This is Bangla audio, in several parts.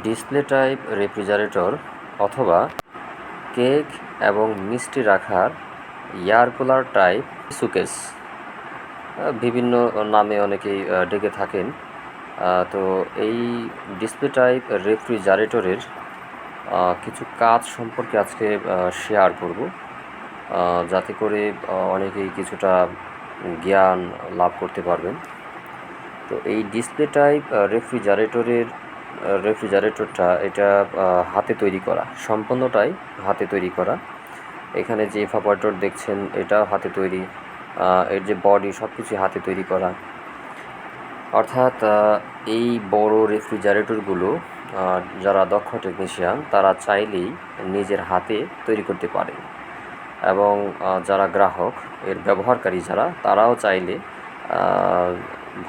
ডিসপ্লে টাইপ রেফ্রিজারেটর অথবা কেক এবং মিষ্টি রাখার এয়ার কুলার টাইপ সুকেস বিভিন্ন নামে অনেকেই ডেকে থাকেন। তো এই ডিসপ্লে টাইপ রেফ্রিজারেটরের কিছু কাজ সম্পর্কে আজকে শেয়ার করব, যাতে করে অনেকেই কিছুটা জ্ঞান লাভ করতে পারবেন। তো এই ডিসপ্লে টাইপ রেফ্রিজারেটরটা এটা হাতে তৈরি করা, সম্পূর্ণটাই হাতে তৈরি করা। এখানে যে এভাপোরেটর দেখছেন এটাও হাতে তৈরি, এর যে বডি সব কিছু হাতে তৈরি করা। অর্থাৎ এই বড় রেফ্রিজারেটরগুলো যারা দক্ষ টেকনিশিয়ান তারা চাইলেই নিজের হাতে তৈরি করতে পারে, এবং যারা গ্রাহক এর ব্যবহারকারী যারা তারাও চাইলে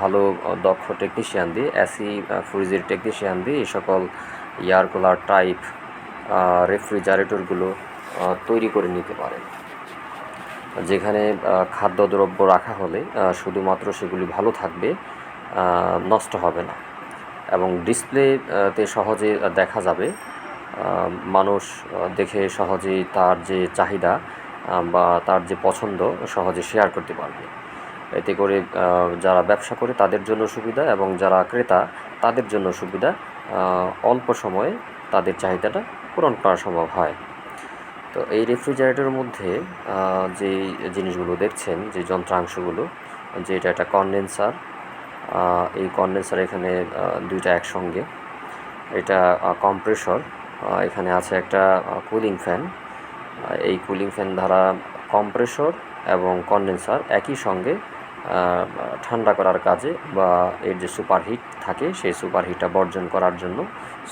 ভালো দক্ষ টেকনিশিয়ান দিয়ে এসি ফ্রিজের টেকনিশিয়ান দিয়ে এই সকল এয়ার কুলার টাইপ রেফ্রিজারেটরগুলো তৈরি করে নিতে পারে, যেখানে খাদ্যদ্রব্য রাখা হলে শুধুমাত্র সেগুলি ভালো থাকবে, নষ্ট হবে না, এবং ডিসপ্লেতে সহজে দেখা যাবে। মানুষ দেখে সহজেই তার যে চাহিদা বা তার যে পছন্দ সহজে শেয়ার করতে পারবে। এতে করে যারা ব্যবসা করে তাদের জন্য সুবিধা, এবং যারা ক্রেতা তাদের জন্য সুবিধা, অল্প সময়ে তাদের চাহিদাটা পূরণ করা সম্ভব হয়। তো এই রেফ্রিজারেটরের মধ্যে যে জিনিসগুলো দেখছেন, যে যন্ত্রাংশগুলো, যে এটা একটা কনডেন্সার, এই কনডেন্সার এখানে দুইটা একসঙ্গে, এটা কম্প্রেসর, এখানে আছে একটা কুলিং ফ্যান। এই কুলিং ফ্যান দ্বারা কম্প্রেসর এবং কনডেন্সার একই সঙ্গে ঠান্ডা করার কাজে বা এর যে সুপারহিট থাকে সেই সুপারহিটটা বর্জন করার জন্য,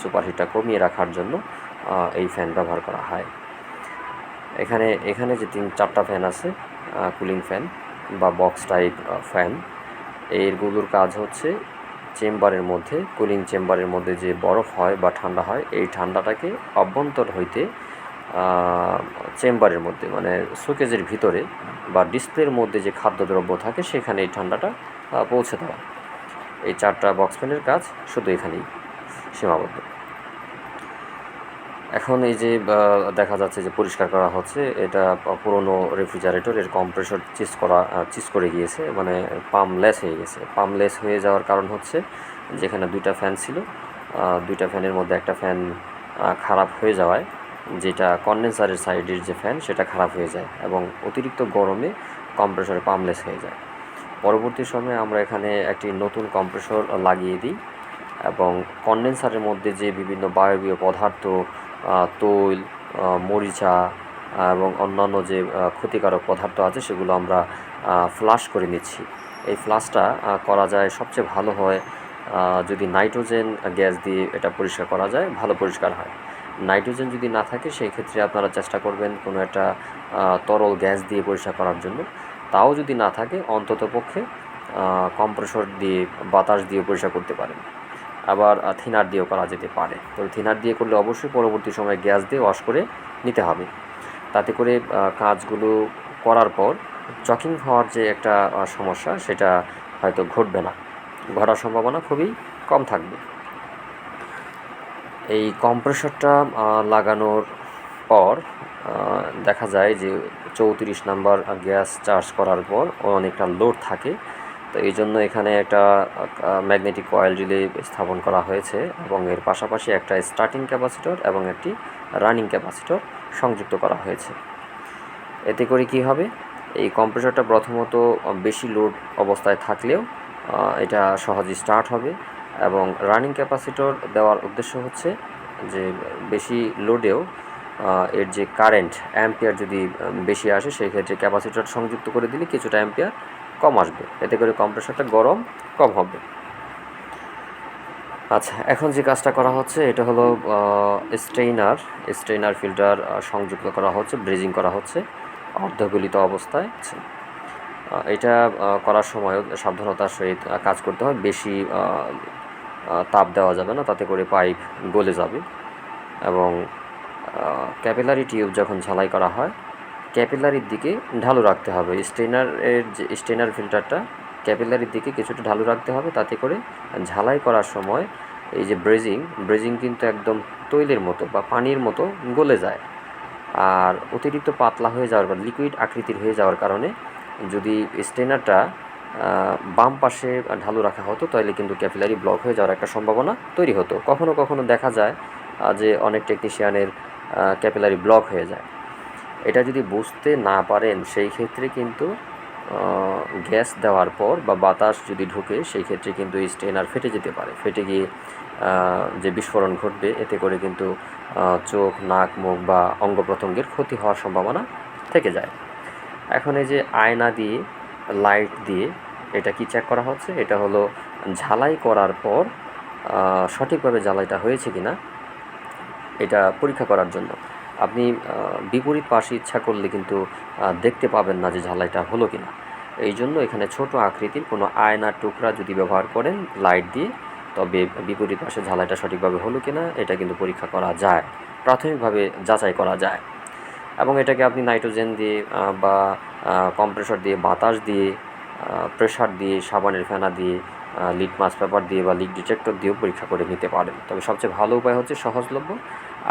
সুপারহিটটা কমিয়ে রাখার জন্য এই ফ্যান ব্যবহার করা হয়। এখানে যে 3-4টা ফ্যান আছে, কুলিং ফ্যান বা বক্স টাইপ ফ্যান, এইগুলোর কাজ হচ্ছে চেম্বারের মধ্যে, কুলিং চেম্বারের মধ্যে যে বরফ হয় বা ঠান্ডা হয়, এই ঠান্ডাটাকে অভ্যন্তর হইতে চেম্বারের মধ্যে মানে শোকেজের ভিতরে বা ডিসপ্লের মধ্যে যে খাদ্যদ্রব্য থাকে সেখানে এই ঠান্ডাটা পৌঁছে দেওয়া। এই 4টা বক্স ফ্যানের কাজ শুধু এখানেই সীমাবদ্ধ। এখন এই যে দেখা যাচ্ছে যে পরিষ্কার করা হচ্ছে, এটা পুরনো রেফ্রিজারেটর, এর কম্প্রেসর চিজ করে গিয়েছে, মানে পাম্পলেস হয়ে গেছে। পাম্পলেস হয়ে যাওয়ার কারণ হচ্ছে যেখানে 2টা ফ্যান ছিল, 2টা ফ্যানের মধ্যে একটা ফ্যান খারাপ হয়ে যাওয়ায়, যেটা কনডেন্সারের সাইডের যে ফ্যান সেটা খারাপ হয়ে যায় এবং অতিরিক্ত গরমে কম্প্রেসর পাম্পলেস হয়ে যায়। পরবর্তী সময়ে আমরা এখানে একটি নতুন কম্প্রেসর লাগিয়ে দিই, এবং কনডেন্সারের মধ্যে যে বিভিন্ন বায়বীয় পদার্থ, তৈল, মরিচা এবং অন্যান্য যে ক্ষতিকারক পদার্থ আছে সেগুলো আমরা ফ্লাশ করে নিচ্ছি। এই ফ্লাশটা করা যায় সবচেয়ে ভালো হয় যদি নাইট্রোজেন গ্যাস দিয়ে এটা পরিষ্কার করা যায়, ভালো পরিষ্কার হয়। নাইট্রোজেন যদি না থাকে সেই ক্ষেত্রে আপনারা চেষ্টা করবেন কোনো একটা তরল গ্যাস দিয়ে পরিষ্কার করার জন্য। তাও যদি না থাকে অন্ততপক্ষে কম্প্রেসর দিয়ে, বাতাস দিয়ে পরিষ্কার করতে পারেন। আবার থিনার দিয়েও করা যেতে পারে। তো থিনার দিয়ে করলে অবশ্যই পরবর্তী সময়ে গ্যাস দিয়ে ওয়াশ করে নিতে হবে। তাতে করে কাজগুলো করার পর চকিং হওয়ার যে একটা সমস্যা সেটা হয়তো ঘটবে না, ঘটার সম্ভাবনা খুবই কম থাকবে। এই কম্প্রেসরটা লাগানোর পর দেখা যায় যে 34 নাম্বার গ্যাস চার্জ করার পর অনেকটা লোড থাকে। তো এই জন্য এখানে একটা ম্যাগনেটিক কয়েল রিলে স্থাপন করা হয়েছে, এবং এর পাশাপাশি একটা স্টার্টিং ক্যাপাসিটর এবং একটি রানিং ক্যাপাসিটর সংযুক্ত করা হয়েছে। এতে করে কি হবে, এই কম্প্রেসরটা প্রথমত বেশি লোড অবস্থায় থাকলেও এটা সহজে স্টার্ট হবে, এবং রানিং ক্যাপাসিটর দেওয়ার উদ্দেশ্য হচ্ছে যে বেশি লোডেও এর যে কারেন্ট অ্যাম্পিয়ার যদি বেশি আসে সেই ক্ষেত্রে ক্যাপাসিটর সংযুক্ত করে দিলে কিছুটা অ্যাম্পিয়ার কম আসবে, এতে করে কম্প্রেসরটা গরম কম হবে। আচ্ছা, এখন যে কাজটা করা হচ্ছে এটা হলো স্টেইনার ফিল্টার সংযুক্ত করা হচ্ছে, ব্রেজিং করা হচ্ছে অর্ধগলিত অবস্থায়। এটা করার সময় সাবধানতার সহিত কাজ করতে হয়, বেশি তাপ দেওয়া যাবে না, তাতে করে পাইপ গলে যাবে। এবং ক্যাপিলারি টিউব যখন ঝালাই করা হয় ক্যাপিলারির দিকে ঢালু রাখতে হবে। স্টেইনার ফিল্টারটা ক্যাপিলারির দিকে কিছুটা ঢালু রাখতে হবে, তাতে করে ঝালাই করার সময় এই যে ব্রেজিং কিন্তু একদম তৈলের মতো বা পানির মতো গলে যায়। আর অতিরিক্ত পাতলা হয়ে যাওয়ার বা লিকুইড আকৃতির হয়ে যাওয়ার কারণে যদি স্টেনারটা বাম পাশে ঢালু রাখা হতো তাহলে কিন্তু ক্যাপিলারি ব্লক হয়ে যাওয়ার একটা সম্ভাবনা তৈরি হতো। কখনো কখনো দেখা যায় যে অনেক টেকনিশিয়ানের ক্যাপিলারি ব্লক হয়ে যায়। এটা যদি বুঝতে না পারেন সেই ক্ষেত্রে কিন্তু গ্যাস দেওয়ার পর বা বাতাস যদি ঢুকে সেই ক্ষেত্রে কিন্তু এই স্টেনার ফেটে যেতে পারে। ফেটে গিয়ে যে বিস্ফোরণ ঘটবে এতে করে কিন্তু চোখ, নাক, মুখ বা অঙ্গ প্রত্যঙ্গের ক্ষতি হওয়ার সম্ভাবনা থেকে যায়। এখন এই যে আয়না দিয়ে, লাইট দিয়ে এটা কি চেক করা হচ্ছে? এটা হলো ঝালাই করার পর সঠিকভাবে ঝালাইটা হয়েছে কিনা এটা পরীক্ষা করার জন্য। আপনি বিপরীত পাশে ইচ্ছা করলে কিন্তু দেখতে পাবেন না যে ঝালাইটা হলো কিনা। এই জন্য এখানে ছোট আকৃতির কোনো আয়নার টুকরা যদি ব্যবহার করেন লাইট দিয়ে, তবে বিপরীত পাশে ঝালাইটা সঠিকভাবে হলো কিনা এটা কিন্তু পরীক্ষা করা যায়, প্রাথমিকভাবে যাচাই করা যায়। এবং এটাকে আপনি নাইট্রোজেন দিয়ে বা কম্প্রেসর দিয়ে, বাতাস দিয়ে, প্রেসার দিয়ে, সাবানের ফেনা দিয়ে, লিটমাস পেপার দিয়ে বা লিক ডিটেক্টর দিয়েও পরীক্ষা করে নিতে পারেন। তবে সবচেয়ে ভালো উপায় হচ্ছে সহজলভ্য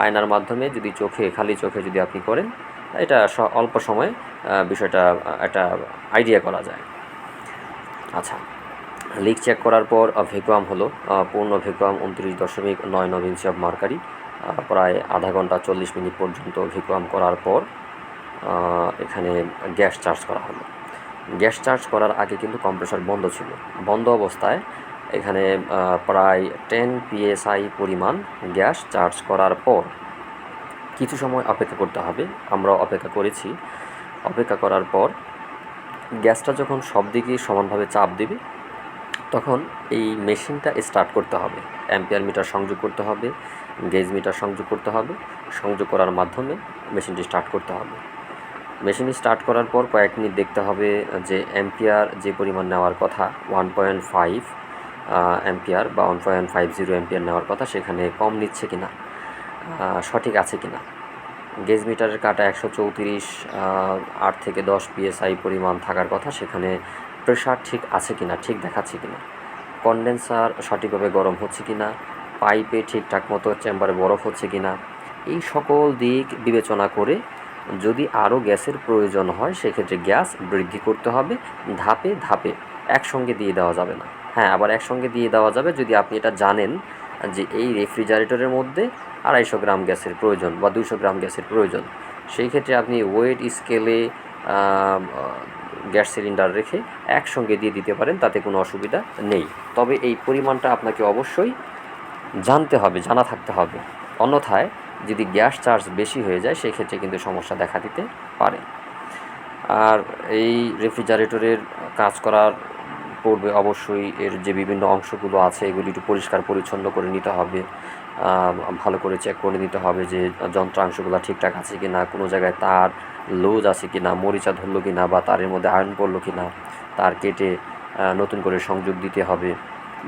আয়নার মাধ্যমে যদি খালি চোখে যদি আপনি করেন, এটা অল্প সময়ে বিষয়টা একটা আইডিয়া করা যায়। আচ্ছা, লিক চেক করার পর ভ্যাকুয়াম হলো পূর্ণ ভ্যাকুয়াম 29.99 ইঞ্চি অফ মার্কারি, প্রায় আধা ঘন্টা 40 মিনিট পর্যন্ত ভ্যাকুয়াম করার পর এখানে গ্যাস চার্জ করা হলো। গ্যাস চার্জ করার আগে কিন্তু কম্প্রেসর বন্ধ ছিল। বন্ধ অবস্থায় এখানে প্রায় 10 psi পরিমাণ গ্যাস চার্জ করার পর কিছু সময় অপেক্ষা করতে হবে। আমরা অপেক্ষা করেছি। অপেক্ষা করার পর গ্যাসটা যখন সব দিকে সমানভাবে চাপ দেবে তখন এই মেশিনটা স্টার্ট করতে হবে। অ্যাম্পিয়ার মিটার সংযোগ করতে হবে, গেজ মিটার সংযোগ করতে হবে। সংযোগ করার মাধ্যমে মেশিনটি স্টার্ট করতে হবে। মেশিন স্টার্ট করার পর কয়েক মিনিট দেখতে হবে যে অ্যাম্পিয়ার যে পরিমাণ নেওয়ার কথা 1.5 অ্যাম্পিয়ার বা 1.50 অ্যাম্পিয়ার নেওয়ার কথা সেখানে কম নিচ্ছে কিনা, সঠিক আছে কিনা। গেজ মিটারের কাটা 134 8 থেকে 10 psi পরিমাণ থাকার কথা, সেখানে প্রেশার ঠিক আছে কিনা, ঠিক দেখাচ্ছে কিনা। কনডেন্সার সঠিকভাবে গরম হচ্ছে কিনা, পাইপে ঠিকঠাক মতো চেম্বারে বরফ হচ্ছে কিনা, এই সকল দিক বিবেচনা করে যদি আরও গ্যাসের প্রয়োজন হয় সেক্ষেত্রে গ্যাস বৃদ্ধি করতে হবে। ধাপে ধাপে, একসঙ্গে দিয়ে দেওয়া যাবে না। হ্যাঁ, আবার একসঙ্গে দিয়ে দেওয়া যাবে যদি আপনি এটা জানেন যে এই রেফ্রিজারেটরের মধ্যে 250 গ্রাম গ্যাসের প্রয়োজন বা 200 গ্রাম গ্যাসের প্রয়োজন। সেই ক্ষেত্রে আপনি ওয়েট স্কেলে গ্যাস সিলিন্ডার রেখে একসঙ্গে দিয়ে দিতে পারেন, তাতে কোনো অসুবিধা নেই। তবে এই পরিমাণটা আপনাকে অবশ্যই জানতে হবে, জানা থাকতে হবে। অন্যথায় যদি গ্যাস চার্জ বেশি হয়ে যায় সেই ক্ষেত্রে কিন্তু সমস্যা দেখা দিতে পারে। আর এই রেফ্রিজারেটরের কাজ করার পূর্বে অবশ্যই এর যে বিভিন্ন অংশগুলো আছে এগুলি একটু পরিষ্কার পরিচ্ছন্ন করে নিতে হবে। ভালো করে চেক করে নিতে হবে যে যন্ত্রাংশগুলো ঠিকঠাক আছে কি না, কোনো জায়গায় তার লুজ আছে কি না, মরিচা ধরলো কি না বা তারের মধ্যে আয়রন পড়লো কি না, তার কেটে নতুন করে সংযোগ দিতে হবে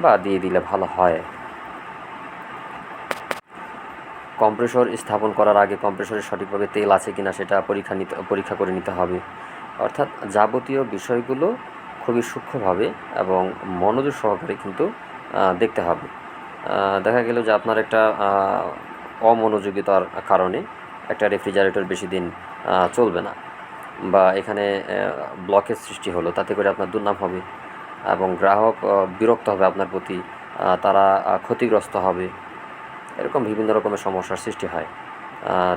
বা দিয়ে দিলে ভালো হয়। কম্প্রেসর স্থাপন করার আগে কম্প্রেসরে সঠিকভাবে তেল আছে কিনা সেটা পরীক্ষা করে নিতে হবে। অর্থাৎ যাবতীয় বিষয়গুলো খুবই সূক্ষ্মভাবে এবং মনোযোগ সহকারে কিন্তু দেখতে হবে। দেখা গেল যে আপনার একটা অমনোযোগিতার কারণে একটা রেফ্রিজারেটর বেশি দিন চলবে না বা এখানে ব্লকের সৃষ্টি হলো, তাতে করে আপনার দুর্নাম হবে এবং গ্রাহক বিরক্ত হবে আপনার প্রতি, তারা ক্ষতিগ্রস্ত হবে। এরকম বিভিন্ন রকমের সমস্যার সৃষ্টি হয়।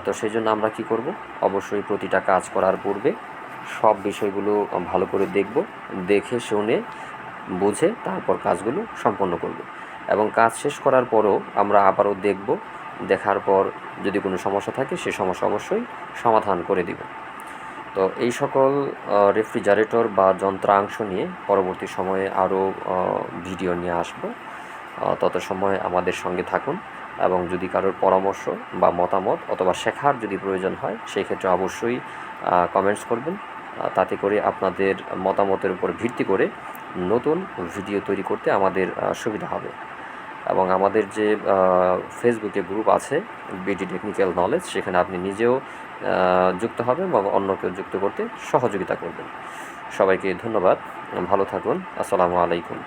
তো সেই জন্য আমরা কি করব, অবশ্যই প্রতিটা কাজ করার পূর্বে সব বিষয়গুলো ভালো করে দেখব, দেখে শুনে বুঝে তারপর কাজগুলো সম্পন্ন করব এবং কাজ শেষ করার পরও আমরা আবারও দেখব, দেখার পর যদি কোনো সমস্যা থাকে সে সমস্যা অবশ্যই সমাধান করে দিব। তো এই সকল রেফ্রিজারেটর বা যন্ত্রাংশ নিয়ে পরবর্তী সময়ে আরও ভিডিও নিয়ে আসব। তত সময় আমাদের সঙ্গে থাকুন এবং যদি কারোর পরামর্শ বা মতামত অথবা শেখার যদি প্রয়োজন হয় সেই ক্ষেত্রে অবশ্যই কমেন্টস করবেন। তাতে করে আপনাদের মতামতের উপর ভিত্তি করে নতুন ভিডিও তৈরি করতে আমাদের সুবিধা হবে। এবং আমাদের যে ফেসবুকে গ্রুপ আছে বিডি টেকনিক্যাল নলেজ, সেখানে আপনি নিজেও যুক্ত হবেন বা অন্যকেও যুক্ত করতে সহযোগিতা করবেন। সবাইকে ধন্যবাদ, ভালো থাকুন, আসসালামু আলাইকুম।